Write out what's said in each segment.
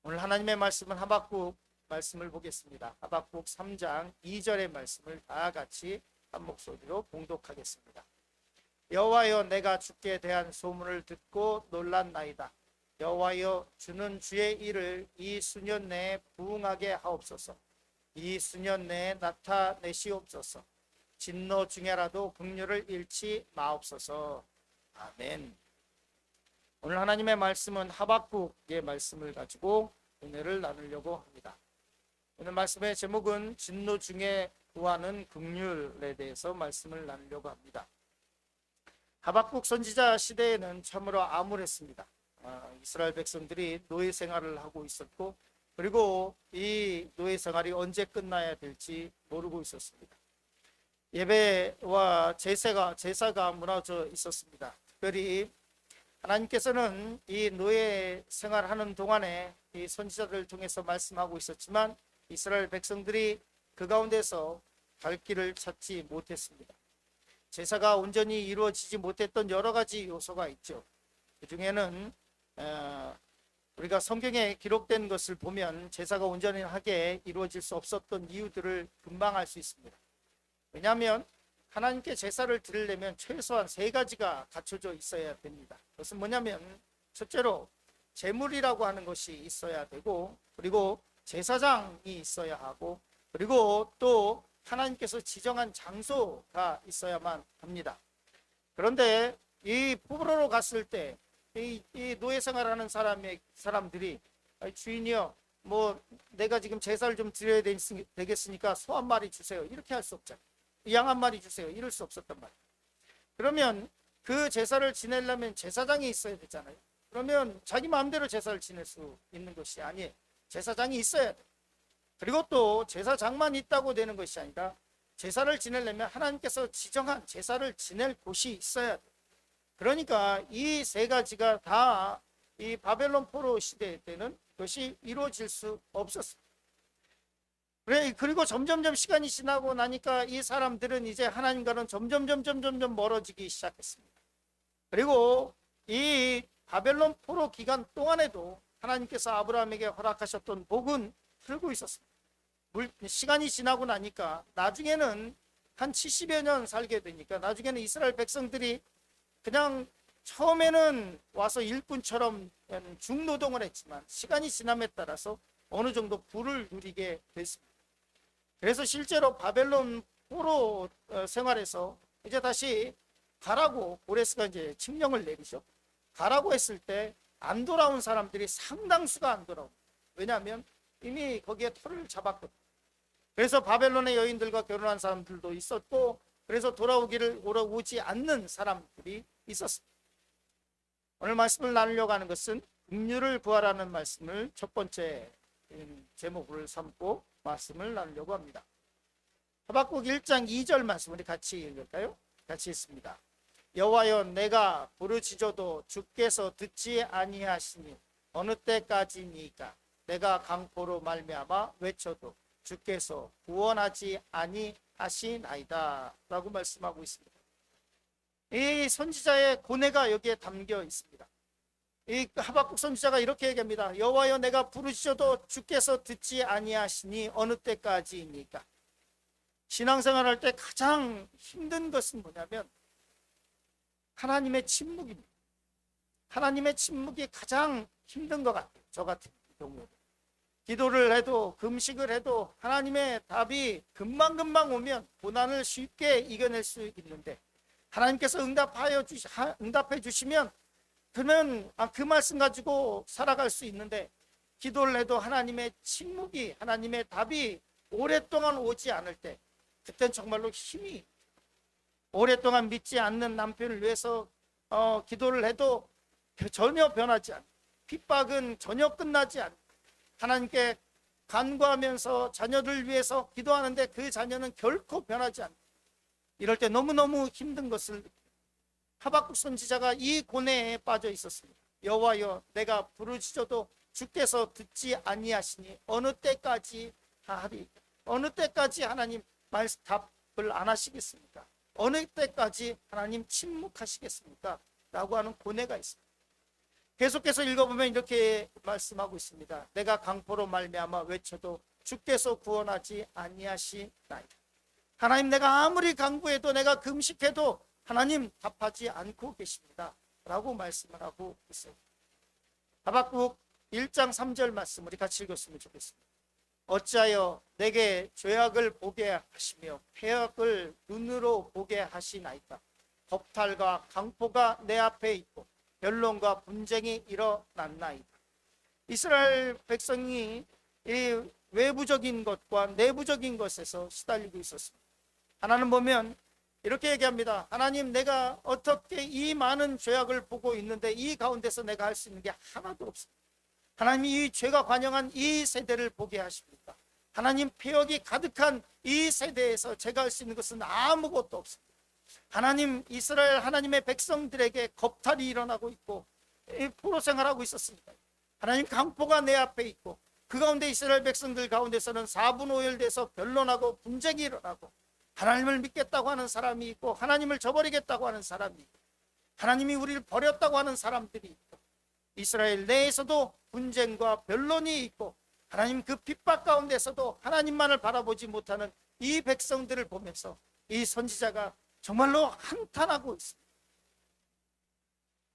오늘 하나님의 말씀은 하박국 말씀을 보겠습니다. 하박국 3장 2절의 말씀을 다 같이 한 목소리로 봉독하겠습니다. 여호와여, 내가 주께 대한 소문을 듣고 놀랐나이다. 여호와여, 주는 주의 일을 이 수년 내에 부응하게 하옵소서. 이 수년 내에 나타내시옵소서. 진노 중에라도 긍휼을 잃지 마옵소서. 아멘. 오늘 하나님의 말씀은 하박국의 말씀을 가지고 은혜를 나누려고 합니다. 오늘 말씀의 제목은 진노 중에 구하는 긍휼에 대해서 말씀을 나누려고 합니다. 하박국 선지자 시대에는 참으로 암울했습니다. 이스라엘 백성들이 노예 생활을 하고 있었고, 그리고 이 노예 생활이 언제 끝나야 될지 모르고 있었습니다. 예배와 제사가 무너져 있었습니다. 특별히 하나님께서는 이 노예 생활하는 동안에 이 선지자들을 통해서 말씀하고 있었지만 이스라엘 백성들이 그 가운데서 갈 길을 찾지 못했습니다. 제사가 온전히 이루어지지 못했던 여러 가지 요소가 있죠. 그 중에는 우리가 성경에 기록된 것을 보면 제사가 온전하게 이루어질 수 없었던 이유들을 금방 알 수 있습니다. 왜냐하면 하나님께 제사를 드리려면 최소한 3가지가 갖춰져 있어야 됩니다. 그것은 뭐냐면, 첫째로 제물이라고 하는 것이 있어야 되고, 그리고 제사장이 있어야 하고, 그리고 또 하나님께서 지정한 장소가 있어야만 합니다. 그런데 이 포로로 갔을 때 이 노예 생활하는 사람들이 주인이요, 뭐 내가 지금 제사를 좀 드려야 되겠으니까 소 한 마리 주세요, 이렇게 할 수 없잖아요. 양 한 마리 주세요, 이럴 수 없었단 말이에요. 그러면 그 제사를 지내려면 제사장이 있어야 되잖아요. 그러면 자기 마음대로 제사를 지낼 수 있는 것이 아니에요. 제사장이 있어야 돼요. 그리고 또 제사장만 있다고 되는 것이 아니라 제사를 지내려면 하나님께서 지정한 제사를 지낼 곳이 있어야 돼요. 그러니까 이 3가지가 다 이 바벨론 포로 시대 때는 그것이 이루어질 수 없었습니다. 그리고 점점점 시간이 지나고 나니까 이 사람들은 이제 하나님과는 점점 멀어지기 시작했습니다. 그리고 이 바벨론 포로 기간 동안에도 하나님께서 아브라함에게 허락하셨던 복은 흐르고 있었습니다. 시간이 지나고 나니까 나중에는 한 70여 년 살게 되니까 나중에는 이스라엘 백성들이 그냥 처음에는 와서 일꾼처럼 중노동을 했지만 시간이 지남에 따라서 어느 정도 부를 누리게 됐습니다. 그래서 실제로 바벨론 포로 생활에서 이제 다시 가라고 고레스가 이제 칙령을 내리죠. 가라고 했을 때 안 돌아온 사람들이 상당수가 안 돌아옵니다. 왜냐하면 이미 거기에 터를 잡았거든요. 그래서 바벨론의 여인들과 결혼한 사람들도 있었고, 그래서 돌아오지 않는 사람들이 있었습니다. 오늘 말씀을 나누려고 하는 것은 긍휼을 구하라는 말씀을 첫 번째 제목으로 삼고 말씀을 나누려고 합니다. 하박국 1장 2절 말씀 우리 같이 읽을까요? 같이 읽습니다. 여호와여, 내가 부르짖어도 주께서 듣지 아니하시니 어느 때까지니까? 내가 강포로 말미암아 외쳐도 주께서 구원하지 아니하시나이다 라고 말씀하고 있습니다. 이 선지자의 고뇌가 여기에 담겨 있습니다. 이 하박국 선지자가 이렇게 얘기합니다. 여호와여, 내가 부르짖어도 주께서 듣지 아니하시니 어느 때까지입니까? 신앙생활할 때 가장 힘든 것은 뭐냐면 하나님의 침묵입니다. 하나님의 침묵이 가장 힘든 것 같아요. 저 같은 경우에 기도를 해도 금식을 해도 하나님의 답이 금방금방 오면 고난을 쉽게 이겨낼 수 있는데, 하나님께서 응답해 주시면 그러면 그 말씀 가지고 살아갈 수 있는데, 기도를 해도 하나님의 침묵이, 하나님의 답이 오랫동안 오지 않을 때, 그땐 정말로 힘이, 오랫동안 믿지 않는 남편을 위해서 기도를 해도 전혀 변하지 않고, 핍박은 전혀 끝나지 않고, 하나님께 간구하면서 자녀를 위해서 기도하는데 그 자녀는 결코 변하지 않고, 이럴 때 너무너무 힘든 것을 하박국 선지자가 이 고뇌에 빠져 있었습니다. 여호와여, 내가 부르짖어도 주께서 듣지 아니하시니 어느 때까지 하리? 어느 때까지 하나님 답을 안 하시겠습니까? 어느 때까지 하나님 침묵하시겠습니까? 라고 하는 고뇌가 있습니다. 계속해서 읽어보면 이렇게 말씀하고 있습니다. 내가 강포로 말미암아 외쳐도 주께서 구원하지 아니하시나이다. 하나님, 내가 아무리 간구해도 내가 금식해도 하나님 답하지 않고 계십니다 라고 말씀을 하고 있어요. 하박국 1장 3절 말씀 우리 같이 읽었으면 좋겠습니다. 어찌하여 내게 죄악을 보게 하시며 패악을 눈으로 보게 하시나이까. 겁탈과 강포가 내 앞에 있고 변론과 분쟁이 일어났나이다. 이스라엘 백성이 이 외부적인 것과 내부적인 것에서 시달리고 있었습니다. 하나님 보면 이렇게 얘기합니다. 하나님, 내가 어떻게 이 많은 죄악을 보고 있는데 이 가운데서 내가 할 수 있는 게 하나도 없습니다. 하나님이 이 죄가 관영한 이 세대를 보게 하십니까? 하나님, 폐역이 가득한 이 세대에서 제가 할 수 있는 것은 아무것도 없습니다. 하나님, 이스라엘 하나님의 백성들에게 겁탈이 일어나고 있고 포로 생활하고 있었습니다. 하나님, 강포가 내 앞에 있고 그 가운데 이스라엘 백성들 가운데서는 사분오열돼서 변론하고 분쟁이 일어나고 하나님을 믿겠다고 하는 사람이 있고 하나님을 저버리겠다고 하는 사람이 있고 하나님이 우리를 버렸다고 하는 사람들이 있고 이스라엘 내에서도 분쟁과 변론이 있고 하나님 그 핍박 가운데서도 하나님만을 바라보지 못하는 이 백성들을 보면서 이 선지자가 정말로 한탄하고 있습니다.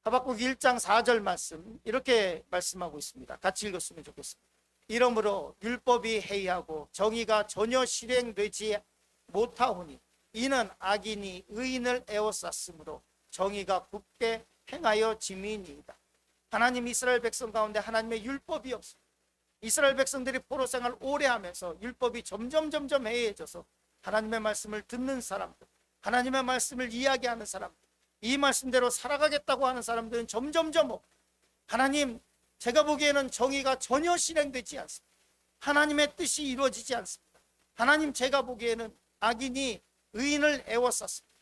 하박국 1장 4절 말씀 이렇게 말씀하고 있습니다. 같이 읽었으면 좋겠습니다. 이러므로 율법이 해이하고 정의가 전혀 실행되지 못하오니 이는 악인이 의인을 에워쌌으므로 정의가 굽게 행하여 짐이니이다. 하나님, 이스라엘 백성 가운데 하나님의 율법이 없습니다. 이스라엘 백성들이 포로 생활 오래 하면서 율법이 점점 해이해져서 하나님의 말씀을 듣는 사람들, 하나님의 말씀을 이야기하는 사람들, 이 말씀대로 살아가겠다고 하는 사람들은 점점 없고 하나님, 제가 보기에는 정의가 전혀 실행되지 않습니다. 하나님의 뜻이 이루어지지 않습니다. 하나님, 제가 보기에는 악인이 의인을 에워쌌습니다.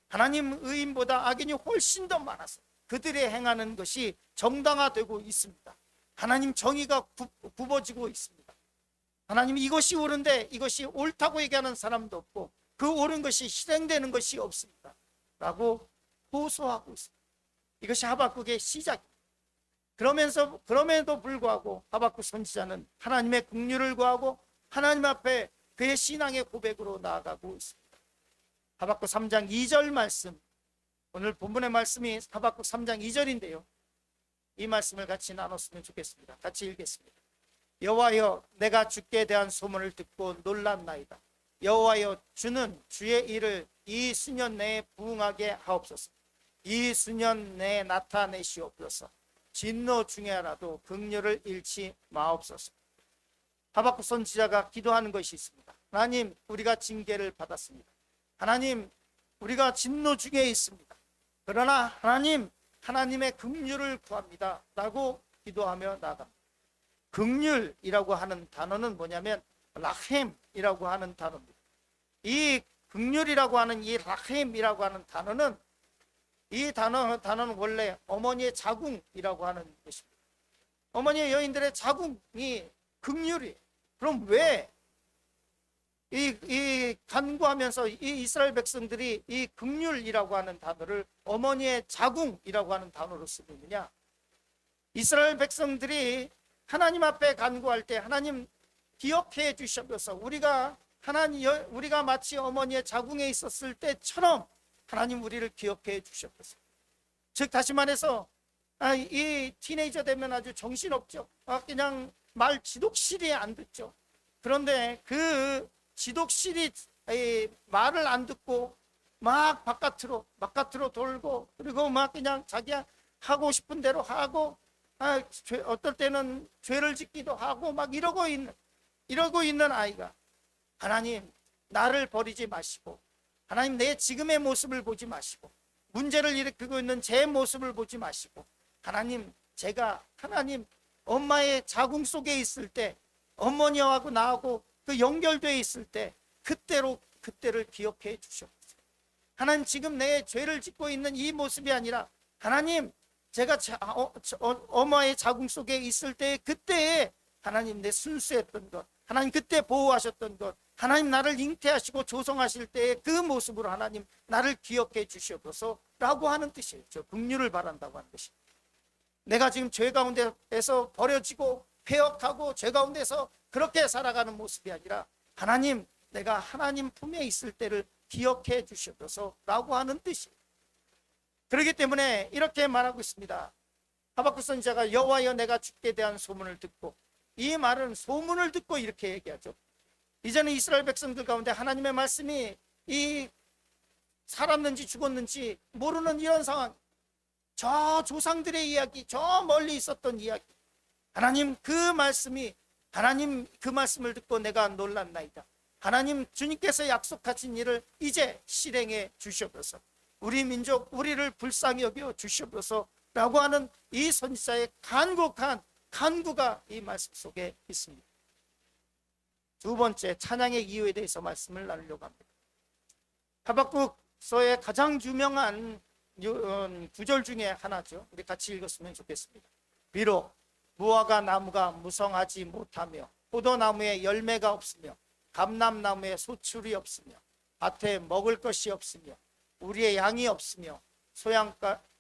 하나님, 의인보다 악인이 훨씬 더 많아서 그들이 행하는 것이 정당화되고 있습니다. 하나님, 정의가 굽어지고 있습니다. 하나님, 이것이 옳은데 이것이 옳다고 얘기하는 사람도 없고 그 옳은 것이 실행되는 것이 없습니다 라고 호소하고 있습니다. 이것이 하박국의 시작입니다. 그럼에도 불구하고 하박국 선지자는 하나님의 긍휼을 구하고 하나님 앞에 그의 신앙의 고백으로 나아가고 있습니다. 하박국 3장 2절 말씀, 오늘 본문의 말씀이 하박국 3장 2절인데요 이 말씀을 같이 나눴으면 좋겠습니다. 같이 읽겠습니다. 여호와여, 내가 주께 대한 소문을 듣고 놀랐나이다. 여호와여, 주는 주의 일을 이 수년 내에 부응하게 하옵소서. 이 수년 내에 나타내시옵소서. 진노 중에라도 긍휼을 잃지 마옵소서. 하박국 선지자가 기도하는 것이 있습니다. 하나님, 우리가 징계를 받았습니다. 하나님, 우리가 진노 중에 있습니다. 그러나 하나님, 하나님의 긍휼을 구합니다 라고 기도하며 나아갑니다. 긍휼이라고 하는 단어는 뭐냐면 라헴이라고 하는 단어입니다. 이 긍휼이라고 하는 이 라헴이라고 하는 단어는 이 단어는 원래 어머니의 자궁이라고 하는 것입니다. 어머니의 여인들의 자궁이 긍휼이에요. 그럼 왜 이 간구하면서 이 이스라엘 백성들이 이 긍휼이라고 하는 단어를 어머니의 자궁이라고 하는 단어로 쓰고 있느냐? 이스라엘 백성들이 하나님 앞에 간구할 때 하나님 기억해 주셔서 우리가 마치 어머니의 자궁에 있었을 때처럼 하나님 우리를 기억해 주셨어요. 즉 다시 말해서 이 티네이저 되면 아주 정신없죠. 그냥 말 지독실이 안 듣죠. 그런데 그 지독실이 말을 안 듣고 막 바깥으로 돌고 그리고 막 그냥 자기 하고 싶은 대로 하고 어떨 때는 죄를 짓기도 하고 막 이러고 있는 아이가 하나님 나를 버리지 마시고 하나님 내 지금의 모습을 보지 마시고 문제를 일으키고 있는 제 모습을 보지 마시고 하나님 제가 하나님 엄마의 자궁 속에 있을 때 어머니하고 나하고 그 연결되어 있을 때 그때를 기억해 주셨어요. 하나님 지금 내 죄를 짓고 있는 이 모습이 아니라 하나님 제가 엄마의 자궁 속에 있을 때 그때에 하나님 내 순수했던 것 하나님 그때 보호하셨던 것 하나님 나를 잉태하시고 조성하실 때의 그 모습으로 하나님 나를 기억해 주시옵소서 라고 하는 뜻이에요. 저 긍휼을 바란다고 하는 것입니다. 내가 지금 죄 가운데에서 버려지고 폐역하고 죄 가운데서 그렇게 살아가는 모습이 아니라 하나님, 내가 하나님 품에 있을 때를 기억해 주시옵소서 라고 하는 뜻이에요. 그렇기 때문에 이렇게 말하고 있습니다. 하박국 선지자가 여호와여 내가 주께 대한 소문을 듣고, 이 말은 소문을 듣고 이렇게 얘기하죠. 이제는 이스라엘 백성들 가운데 하나님의 말씀이 이 살았는지 죽었는지 모르는 이런 상황, 저 조상들의 이야기, 저 멀리 있었던 이야기, 하나님 그 말씀이, 하나님 그 말씀을 듣고 내가 놀랐나이다. 하나님 주님께서 약속하신 일을 이제 실행해 주시옵소서. 우리 민족, 우리를 불쌍히 여겨 주시옵소서 라고 하는 이 선지자의 간곡한 간구가 이 말씀 속에 있습니다. 두 번째, 찬양의 이유에 대해서 말씀을 나누려고 합니다. 하박국서의 가장 유명한 구절 중에 하나죠. 우리 같이 읽었으면 좋겠습니다. 비록 무화과 나무가 무성하지 못하며 포도나무에 열매가 없으며 감람나무에 소출이 없으며 밭에 먹을 것이 없으며 우리의 양이 없으며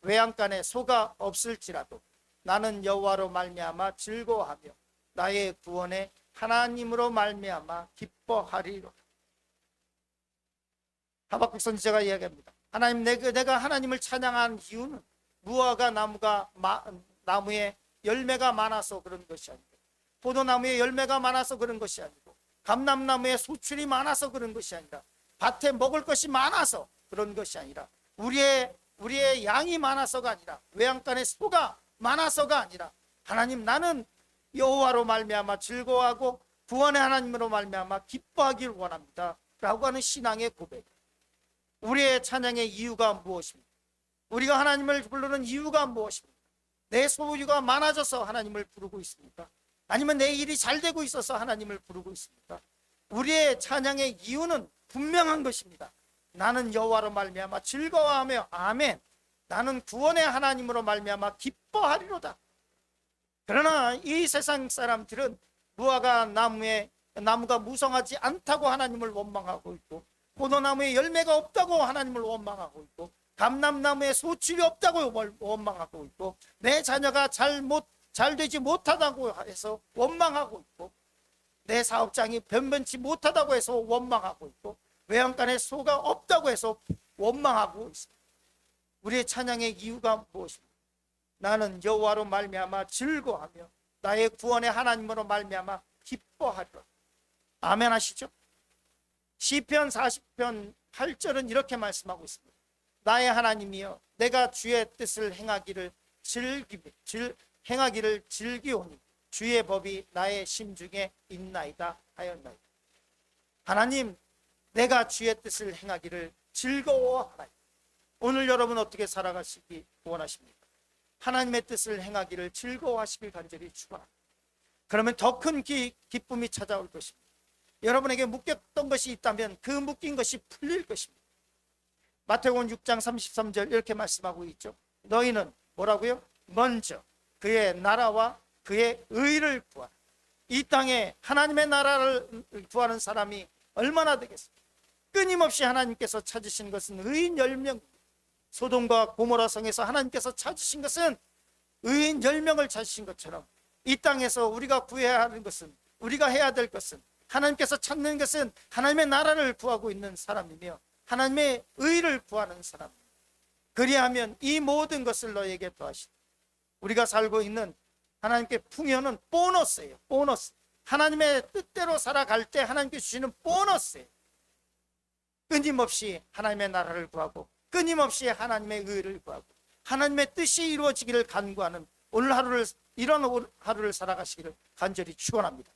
외양간에 소가 없을지라도 나는 여호와로 말미암아 즐거워하며 나의 구원의 하나님으로 말미암아 기뻐하리로다. 하박국 선지자가 이야기합니다. 하나님, 내가 하나님을 찬양한 이유는 무화과 나무에 열매가 많아서 그런 것이 아니고, 포도나무에 열매가 많아서 그런 것이 아니고, 감람나무에 소출이 많아서 그런 것이 아니라, 밭에 먹을 것이 많아서 그런 것이 아니라, 우리의 양이 많아서가 아니라, 외양간에 소가 많아서가 아니라, 하나님, 나는 여호와로 말미암아 즐거워하고 구원의 하나님으로 말미암아 기뻐하기를 원합니다 라고 하는 신앙의 고백. 우리의 찬양의 이유가 무엇입니까? 우리가 하나님을 부르는 이유가 무엇입니까? 내 소유가 많아져서 하나님을 부르고 있습니까? 아니면 내 일이 잘 되고 있어서 하나님을 부르고 있습니까? 우리의 찬양의 이유는 분명한 것입니다. 나는 여호와로 말미암아 즐거워하며, 아멘, 나는 구원의 하나님으로 말미암아 기뻐하리로다. 그러나 이 세상 사람들은 무화과 나무가 무성하지 않다고 하나님을 원망하고 있고, 포도나무에 열매가 없다고 하나님을 원망하고 있고, 감람나무에 소출이 없다고 원망하고 있고, 내 자녀가 잘 되지 못하다고 해서 원망하고 있고, 내 사업장이 변변치 못하다고 해서 원망하고 있고, 외양간에 소가 없다고 해서 원망하고 있습니다. 우리의 찬양의 이유가 무엇입니까? 나는 여호와로 말미암아 즐거워하며 나의 구원의 하나님으로 말미암아 기뻐하리라. 아멘 하시죠? 시편 40편 8절은 이렇게 말씀하고 있습니다. 나의 하나님이여 내가 주의 뜻을 행하기를 즐기오니 주의 법이 나의 심중에 있나이다 하였나이다. 하나님, 내가 주의 뜻을 행하기를 즐거워하나이다. 오늘 여러분 어떻게 살아가시기 원하십니까? 하나님의 뜻을 행하기를 즐거워하시길 간절히 축원합니다. 그러면 더 큰 기쁨이 찾아올 것입니다. 여러분에게 묶였던 것이 있다면 그 묶인 것이 풀릴 것입니다. 마태복음 6장 33절 이렇게 말씀하고 있죠. 너희는 뭐라고요? 먼저 그의 나라와 그의 의를 구하라. 이 땅에 하나님의 나라를 구하는 사람이 얼마나 되겠습니까? 끊임없이 하나님께서 찾으신 것은 의인 10명, 소돔과 고모라 성에서 하나님께서 찾으신 것은 의인 10명을 찾으신 것처럼, 이 땅에서 우리가 구해야 하는 것은, 우리가 해야 될 것은, 하나님께서 찾는 것은 하나님의 나라를 구하고 있는 사람이며 하나님의 의를 구하는 사람입니다. 그리하면 이 모든 것을 너에게 더하시다. 우리가 살고 있는 하나님께 풍요는 보너스예요. 보너스. 하나님의 뜻대로 살아갈 때 하나님께 주시는 보너스예요. 끊임없이 하나님의 나라를 구하고 끊임없이 하나님의 의를 구하고 하나님의 뜻이 이루어지기를 간구하는 오늘 하루를, 이런 하루를 살아가시기를 간절히 축원합니다.